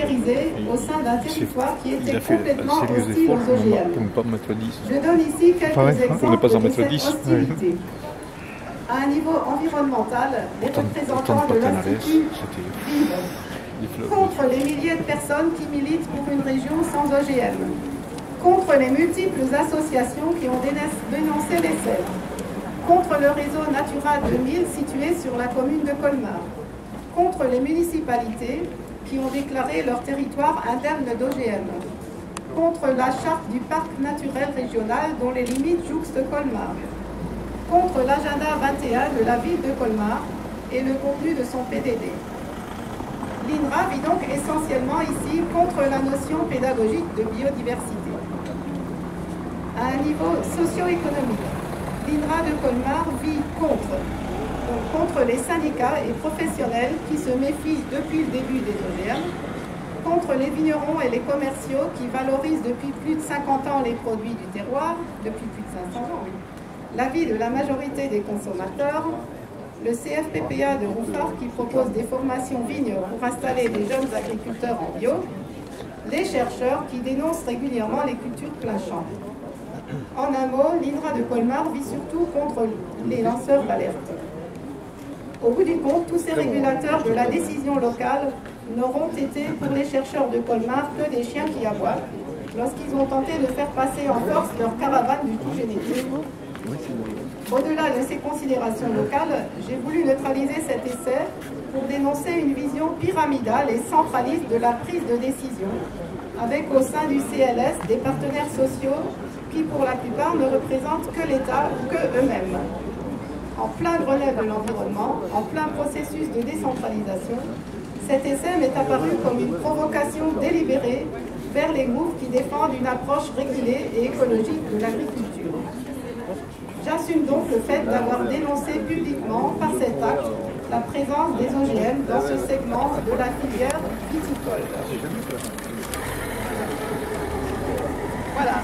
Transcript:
pulvérisé au sein d'un territoire qui était complètement hostile efforts aux OGM. pour ne pas mettre 10. Je donne ici quelques exemples Pour ne pas en de mettre cette 10. hostilité. À un niveau environnemental, les représentants de l'Institut vivent contre les milliers de personnes qui militent pour une région sans OGM, contre les multiples associations qui ont dénoncé les serres, contre le réseau Natura 2000 situé sur la commune de Colmar, contre les municipalités qui ont déclaré leur territoire interne d'OGM, contre la charte du parc naturel régional dont les limites jouxtent Colmar, contre l'agenda 21 de la ville de Colmar et le contenu de son PDD. L'INRA vit donc essentiellement ici contre la notion pédagogique de biodiversité. À un niveau socio-économique, l'INRA de Colmar vit contre les syndicats et professionnels qui se méfient depuis le début des OGM, contre les vignerons et les commerciaux qui valorisent depuis plus de 50 ans les produits du terroir, depuis plus de 500 ans, oui. L'avis de la majorité des consommateurs, le CFPPA de Rouffard qui propose des formations vignes pour installer des jeunes agriculteurs en bio, les chercheurs qui dénoncent régulièrement les cultures plein champ. En un mot, l'INRA de Colmar vit surtout contre les lanceurs d'alerte. Au bout du compte, tous ces régulateurs de la décision locale n'auront été pour les chercheurs de Colmar que des chiens qui aboient lorsqu'ils ont tenté de faire passer en force leur caravane du tout génétique. Au-delà de ces considérations locales, j'ai voulu neutraliser cet essai pour dénoncer une vision pyramidale et centraliste de la prise de décision, avec au sein du CLS des partenaires sociaux qui, pour la plupart, ne représentent que l'État ou que eux-mêmes. En plein Grenelle de l'environnement, en plein processus de décentralisation, cet essai m'est apparu comme une provocation délibérée vers les groupes qui défendent une approche régulée et écologique de l'agriculture. J'assume donc le fait d'avoir dénoncé publiquement par cet acte la présence des OGM dans ce segment de la filière viticole. Voilà.